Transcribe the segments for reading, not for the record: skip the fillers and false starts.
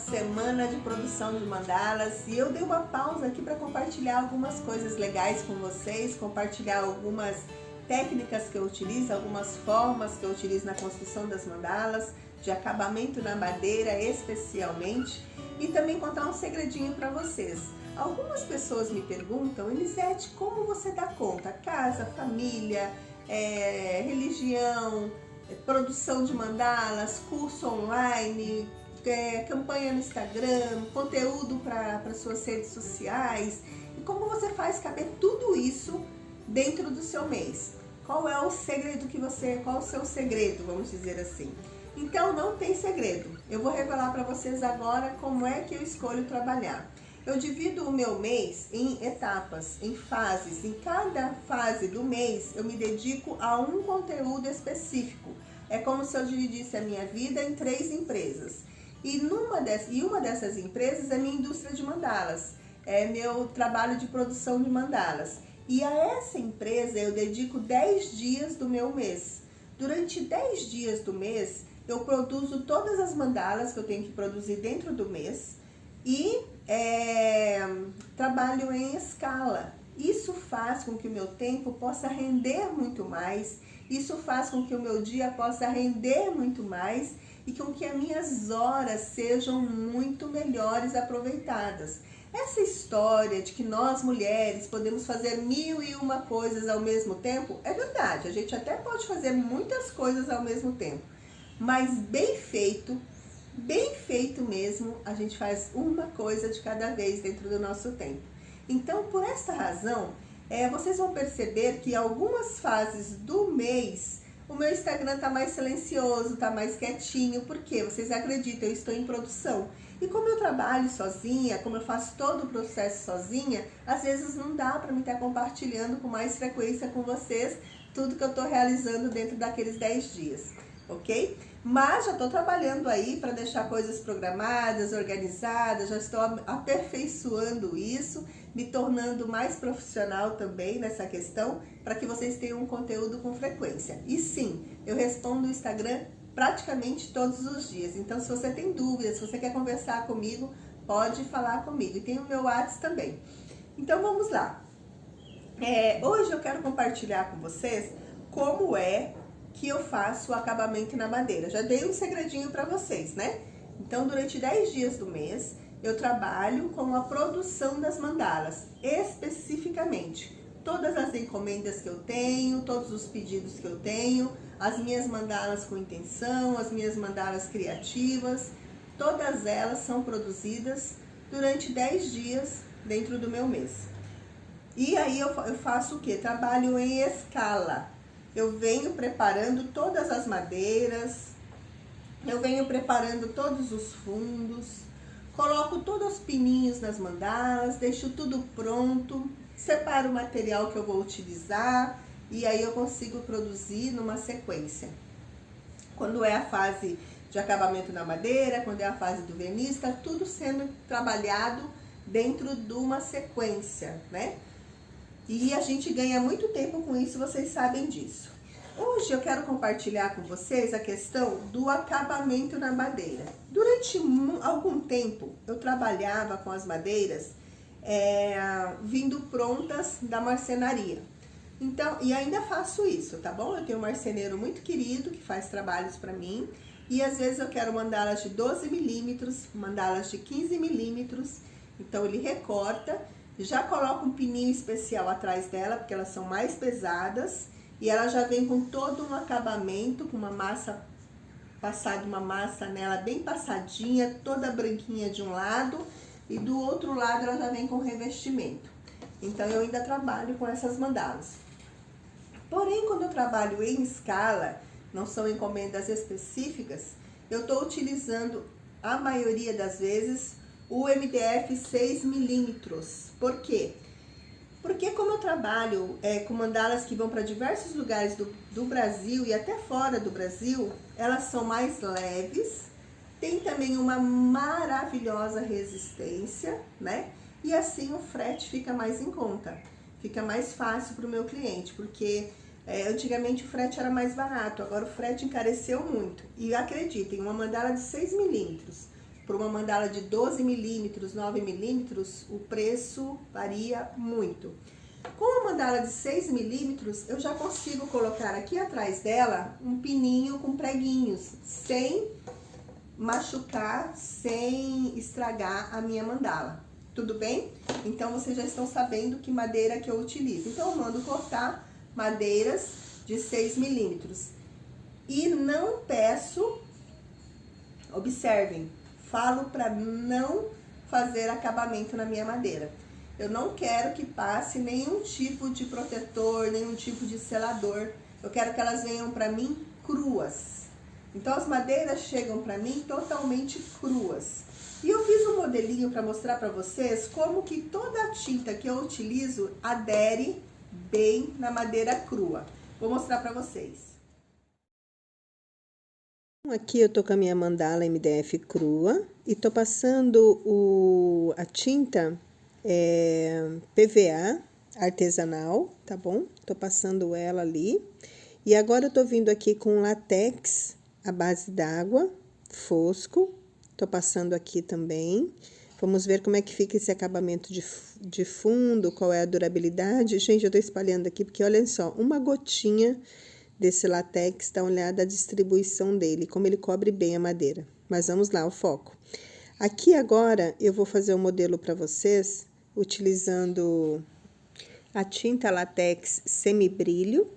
semana de produção de mandalas e eu dei uma pausa aqui para compartilhar algumas coisas legais com vocês, compartilhar algumas técnicas que eu utilizo, algumas formas que eu utilizo na construção das mandalas, de acabamento na madeira especialmente, e também contar um segredinho para vocês. Algumas pessoas me perguntam: Elisete, como você dá conta? Casa, família, religião, produção de mandalas, curso online, campanha no Instagram, conteúdo para suas redes sociais. E como você faz caber tudo isso dentro do seu mês? Qual é o segredo qual é o seu segredo, vamos dizer assim? Então não tem segredo. Eu vou revelar para vocês agora como é que eu escolho trabalhar. Eu divido o meu mês em etapas, em fases. Em cada fase do mês eu me dedico a um conteúdo específico. É como se eu dividisse a minha vida em 3 empresas. E uma dessas empresas é minha indústria de mandalas. É meu trabalho de produção de mandalas. E a essa empresa eu dedico 10 dias do meu mês. Durante 10 dias do mês eu produzo todas as mandalas que eu tenho que produzir dentro do mês. E trabalho em escala. Isso faz com que o meu tempo possa render muito mais, isso faz com que o meu dia possa render muito mais e com que as minhas horas sejam muito melhores aproveitadas. Essa história de que nós mulheres podemos fazer 1001 coisas ao mesmo tempo é verdade, a gente até pode fazer muitas coisas ao mesmo tempo, mas bem feito mesmo, a gente faz uma coisa de cada vez dentro do nosso tempo. Então, por esta razão, vocês vão perceber que em algumas fases do mês, o meu Instagram tá mais silencioso, tá mais quietinho, porque vocês acreditam, eu estou em produção. E como eu trabalho sozinha, como eu faço todo o processo sozinha, às vezes não dá para me estar compartilhando com mais frequência com vocês tudo que eu estou realizando dentro daqueles 10 dias, ok? Mas já estou trabalhando aí para deixar coisas programadas, organizadas, já estou aperfeiçoando isso, me tornando mais profissional também nessa questão, para que vocês tenham um conteúdo com frequência. E sim, eu respondo o Instagram praticamente todos os dias. Então, se você tem dúvidas, se você quer conversar comigo, pode falar comigo. E tem o meu WhatsApp também. Então, vamos lá. Hoje eu quero compartilhar com vocês como é que eu faço o acabamento na madeira. Já dei um segredinho para vocês, né? Então, durante 10 dias do mês, eu trabalho com a produção das mandalas, especificamente. Todas as encomendas que eu tenho, todos os pedidos que eu tenho, as minhas mandalas com intenção, as minhas mandalas criativas, todas elas são produzidas durante 10 dias dentro do meu mês. E aí eu faço o quê? Trabalho em escala. Eu venho preparando todas as madeiras, eu venho preparando todos os fundos, coloco todos os pininhos nas mandalas, deixo tudo pronto, separo o material que eu vou utilizar e aí eu consigo produzir numa sequência. Quando é a fase de acabamento na madeira, quando é a fase do verniz, está tudo sendo trabalhado dentro de uma sequência, né? E a gente ganha muito tempo com isso, vocês sabem disso. Hoje eu quero compartilhar com vocês a questão do acabamento na madeira. Durante algum tempo eu trabalhava com as madeiras vindo prontas da marcenaria. Então, e ainda faço isso, tá bom? Eu tenho um marceneiro muito querido que faz trabalhos para mim. E às vezes eu quero mandalas de 12 milímetros, mandalas de 15 milímetros. Então ele recorta. Já coloco um pininho especial atrás dela, porque elas são mais pesadas. E ela já vem com todo um acabamento, com uma massa, passada uma massa nela bem passadinha, toda branquinha de um lado. E do outro lado ela já vem com revestimento. Então eu ainda trabalho com essas mandalas. Porém, quando eu trabalho em escala, não são encomendas específicas, eu estou utilizando, a maioria das vezes, o MDF 6 milímetros. Por quê? Porque como eu trabalho com mandalas que vão para diversos lugares do Brasil e até fora do Brasil, elas são mais leves, tem também uma maravilhosa resistência, né? E assim o frete fica mais em conta, fica mais fácil para o meu cliente, porque antigamente o frete era mais barato, agora o frete encareceu muito. E acreditem, uma mandala de 6 milímetros por uma mandala de 12 milímetros, 9 milímetros, o preço varia muito. Com a mandala de 6 milímetros, eu já consigo colocar aqui atrás dela um pininho com preguinhos, sem machucar, sem estragar a minha mandala. Tudo bem? Então, vocês já estão sabendo que madeira que eu utilizo. Então, eu mando cortar madeiras de 6 milímetros. E não peço, observem, falo para não fazer acabamento na minha madeira. Eu não quero que passe nenhum tipo de protetor, nenhum tipo de selador. Eu quero que elas venham para mim cruas. Então, as madeiras chegam para mim totalmente cruas. E eu fiz um modelinho para mostrar para vocês como que toda a tinta que eu utilizo adere bem na madeira crua. Vou mostrar para vocês. Aqui eu tô com a minha mandala MDF crua e tô passando a tinta PVA artesanal, tá bom? Tô passando ela ali. E agora eu tô vindo aqui com latex à base d'água, fosco. Tô passando aqui também. Vamos ver como é que fica esse acabamento de fundo, qual é a durabilidade. Gente, eu tô espalhando aqui porque olha só, uma gotinha desse latex, dá uma olhada a distribuição dele, como ele cobre bem a madeira. Mas vamos lá, o foco. Aqui agora eu vou fazer um modelo para vocês, utilizando a tinta latex semibrilho.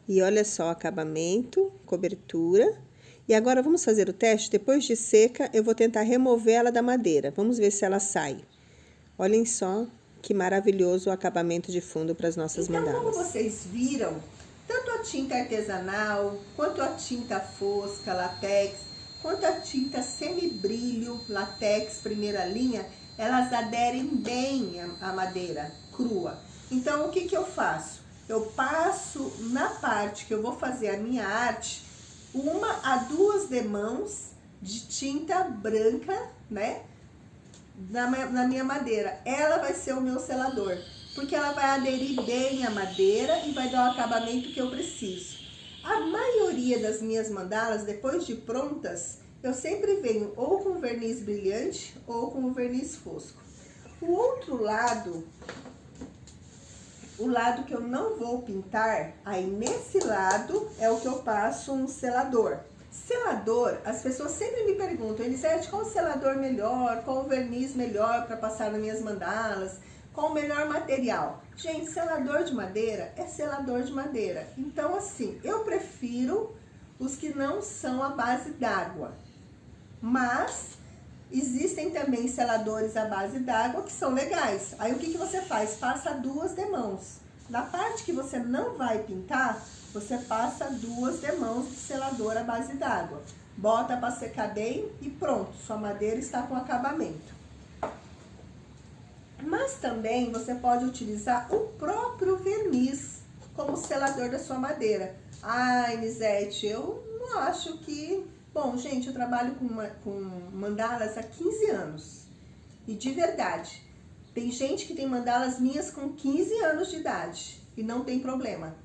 E olha só o acabamento, cobertura. E agora vamos fazer o teste. Depois de seca, eu vou tentar remover ela da madeira. Vamos ver se ela sai. Olhem só que maravilhoso o acabamento de fundo para as nossas mandalas. Como vocês viram, tanto a tinta artesanal, quanto a tinta fosca, latex, quanto a tinta semibrilho, latex, primeira linha, elas aderem bem à madeira crua. Então, o que que eu faço? Eu passo na parte que eu vou fazer a minha arte, 1 a 2 demãos de tinta branca, né? Na minha madeira. Ela vai ser o meu selador, porque ela vai aderir bem à madeira e vai dar o acabamento que eu preciso. A maioria das minhas mandalas, depois de prontas, eu sempre venho ou com verniz brilhante ou com verniz fosco. O outro lado, o lado que eu não vou pintar, aí nesse lado é o que eu passo um selador. Selador, as pessoas sempre me perguntam, Elisete, qual o selador melhor, qual o verniz melhor para passar nas minhas mandalas, qual o melhor material? Gente, selador de madeira é selador de madeira. Então, assim, eu prefiro os que não são à base d'água. Mas existem também seladores à base d'água que são legais. Aí o que que você faz? Passa 2 demãos. Na parte que você não vai pintar, você passa 2 demãos de selador à base d'água. Bota para secar bem e pronto, sua madeira está com acabamento. Mas também você pode utilizar o próprio verniz como selador da sua madeira. Ah, Elisete, eu não acho que... Bom, gente, eu trabalho com mandalas há 15 anos. E de verdade, tem gente que tem mandalas minhas com 15 anos de idade e não tem problema.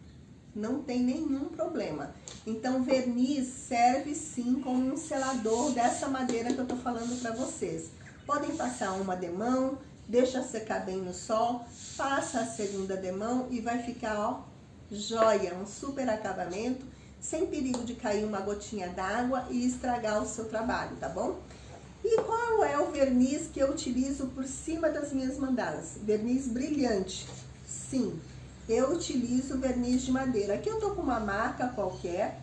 Não tem nenhum problema. Então, verniz serve sim como um selador dessa madeira que eu tô falando para vocês. Podem passar uma demão, deixa secar bem no sol, passa a segunda demão e vai ficar, ó, joia, um super acabamento, sem perigo de cair uma gotinha d'água e estragar o seu trabalho, tá bom? E qual é o verniz que eu utilizo por cima das minhas mandalas? Verniz brilhante. Sim, eu utilizo verniz de madeira. Aqui eu tô com uma marca qualquer,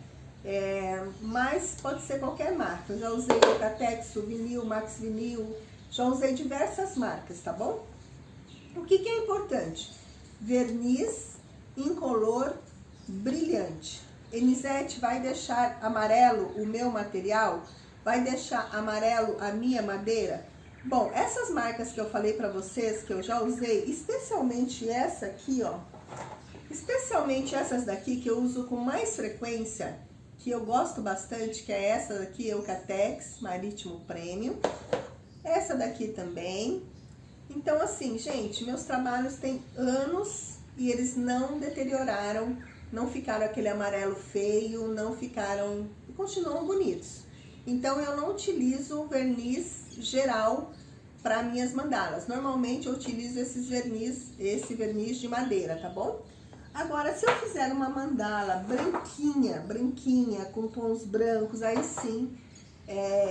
mas pode ser qualquer marca. Eu já usei o Catex, o Vinil, Max Vinil, já usei diversas marcas, tá bom? O que que é importante? Verniz incolor brilhante. Elisete, vai deixar amarelo o meu material? Vai deixar amarelo a minha madeira? Bom, essas marcas que eu falei pra vocês, que eu já usei, especialmente essa aqui, ó. Especialmente essas daqui que eu uso com mais frequência, que eu gosto bastante, que é essa daqui, Eucatex Marítimo Premium. Essa daqui também. Então, assim, gente, meus trabalhos têm anos e eles não deterioraram, não ficaram aquele amarelo feio, não ficaram, continuam bonitos. Então, eu não utilizo o verniz geral para minhas mandalas. Normalmente, eu utilizo esse verniz de madeira, tá bom? Agora, se eu fizer uma mandala branquinha, com tons brancos, aí sim,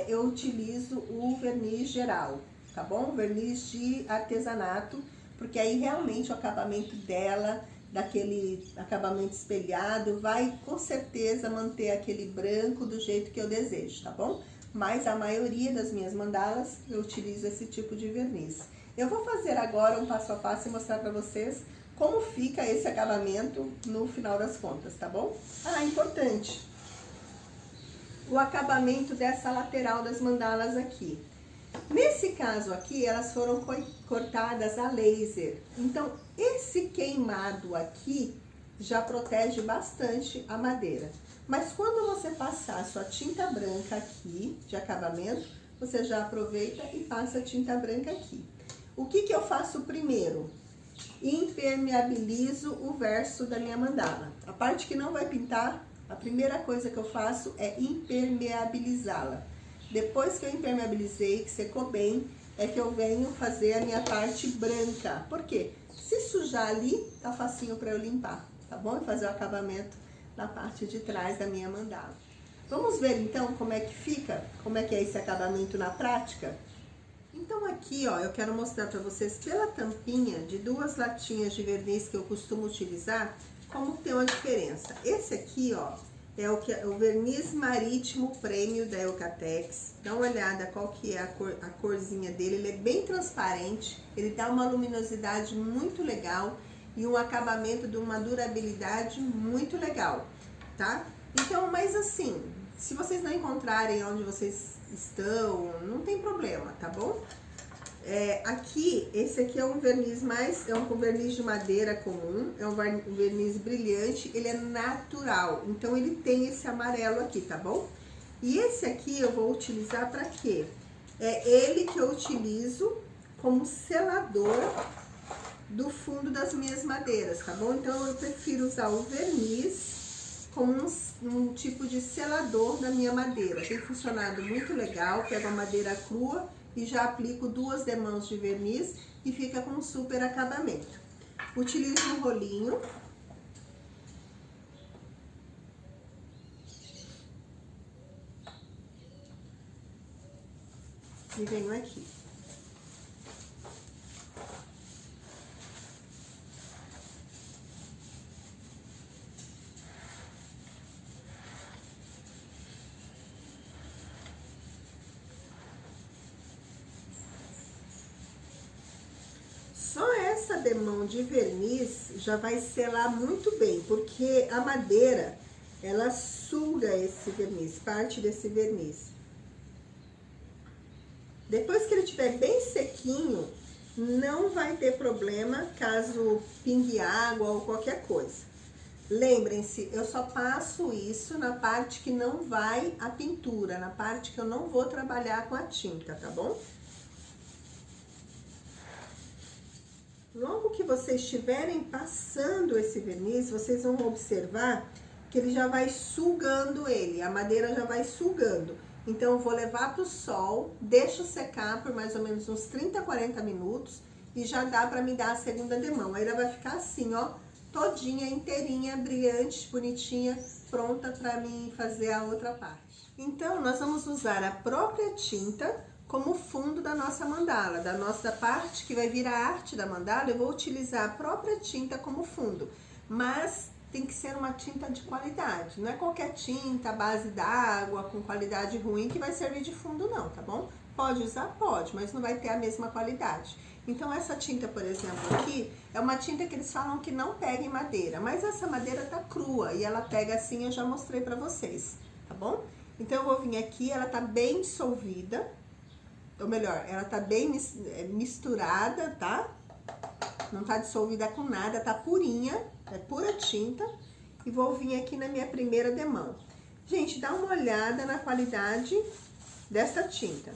eu utilizo o verniz geral, tá bom? Verniz de artesanato, porque aí realmente o acabamento dela, daquele acabamento espelhado, vai com certeza manter aquele branco do jeito que eu desejo, tá bom? Mas a maioria das minhas mandalas, eu utilizo esse tipo de verniz. Eu vou fazer agora um passo a passo e mostrar pra vocês como fica esse acabamento no final das contas, tá bom? Ah, importante, o acabamento dessa lateral das mandalas aqui. Nesse caso aqui, elas foram cortadas a laser. Então, esse queimado aqui já protege bastante a madeira. Mas quando você passar a sua tinta branca aqui, de acabamento, você já aproveita e passa a tinta branca aqui. O que eu faço primeiro? Impermeabilizo o verso da minha mandala. A parte que não vai pintar, a primeira coisa que eu faço é impermeabilizá-la. Depois que eu impermeabilizei, que secou bem, é que eu venho fazer a minha parte branca. Por quê? Se sujar ali, tá facinho para eu limpar, tá bom? E fazer o acabamento na parte de trás da minha mandala. Vamos ver então como é que fica, como é que é esse acabamento na prática? Então aqui, ó, eu quero mostrar para vocês pela tampinha de 2 latinhas de verniz que eu costumo utilizar, como tem uma diferença. Esse aqui, ó, é o verniz marítimo prêmio da Eucatex. Dá uma olhada qual que é a corzinha dele, ele é bem transparente, ele dá uma luminosidade muito legal e um acabamento de uma durabilidade muito legal, tá? Então, mas assim, se vocês não encontrarem onde vocês estão, não tem problema, tá bom? Esse aqui é um verniz um verniz de madeira comum, é um verniz brilhante, ele é natural, então ele tem esse amarelo aqui, tá bom? E esse aqui eu vou utilizar para quê? É ele que eu utilizo como selador do fundo das minhas madeiras, tá bom? Então eu prefiro usar o verniz como um tipo de selador da minha madeira. Tem funcionado muito legal, pego a madeira crua e já aplico 2 demãos de verniz e fica com um super acabamento. Utilizo um rolinho. E venho aqui. Só essa demão de verniz já vai selar muito bem, porque a madeira, ela suga esse verniz, parte desse verniz. Depois que ele estiver bem sequinho, não vai ter problema caso pingue água ou qualquer coisa. Lembrem-se, eu só passo isso na parte que não vai a pintura, na parte que eu não vou trabalhar com a tinta, tá bom? Logo que vocês estiverem passando esse verniz, vocês vão observar que ele já vai sugando ele, a madeira já vai sugando. Então, eu vou levar para o sol, deixo secar por mais ou menos uns 30, 40 minutos e já dá para me dar a segunda demão. Aí ela vai ficar assim, ó, todinha, inteirinha, brilhante, bonitinha, pronta para mim fazer a outra parte. Então, nós vamos usar a própria tinta como fundo da nossa mandala, da nossa parte que vai vir a arte da mandala. Eu vou utilizar a própria tinta como fundo, mas tem que ser uma tinta de qualidade, não é qualquer tinta à base d'água com qualidade ruim que vai servir de fundo não, tá bom? Pode usar? Pode, mas não vai ter a mesma qualidade. Então essa tinta, por exemplo, aqui, é uma tinta que eles falam que não pega em madeira, mas essa madeira tá crua e ela pega assim, eu já mostrei pra vocês, tá bom? Então eu vou vir aqui, ela tá bem dissolvida, ou melhor, ela tá bem misturada, tá? Não tá dissolvida com nada, tá purinha, é pura tinta. E vou vir aqui na minha primeira demão. Gente, dá uma olhada na qualidade dessa tinta.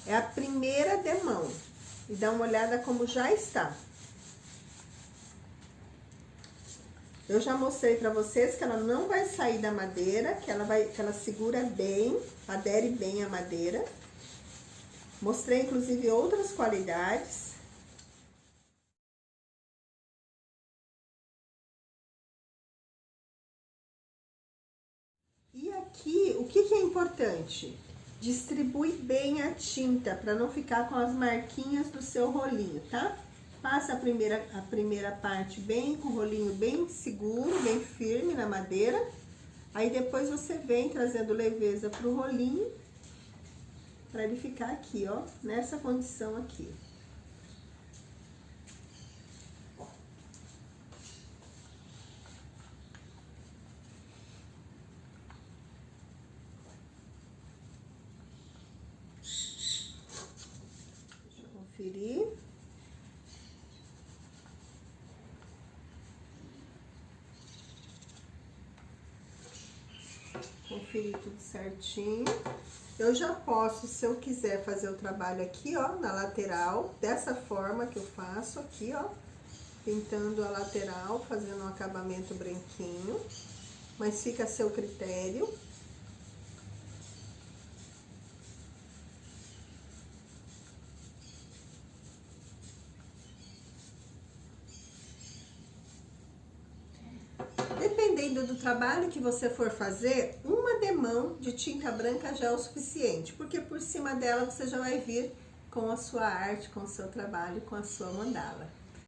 É a primeira demão. E dá uma olhada como já está. Eu já mostrei pra vocês que ela não vai sair da madeira, que ela segura bem, adere bem à madeira. Mostrei, inclusive, outras qualidades. E aqui, o que é importante? Distribui bem a tinta, para não ficar com as marquinhas do seu rolinho, tá? Passa a primeira parte bem, com o rolinho bem seguro, bem firme na madeira. Aí depois você vem trazendo leveza pro rolinho, para ele ficar aqui, ó, nessa condição aqui. Deixa eu conferir. Conferir tudo certinho. Eu já posso, se eu quiser fazer o trabalho aqui, ó, na lateral, dessa forma que eu faço aqui, ó, pintando a lateral, fazendo um acabamento branquinho, mas fica a seu critério. Dependendo do trabalho que você for fazer, uma demão de tinta branca já é o suficiente, porque por cima dela você já vai vir com a sua arte, com o seu trabalho, com a sua mandala.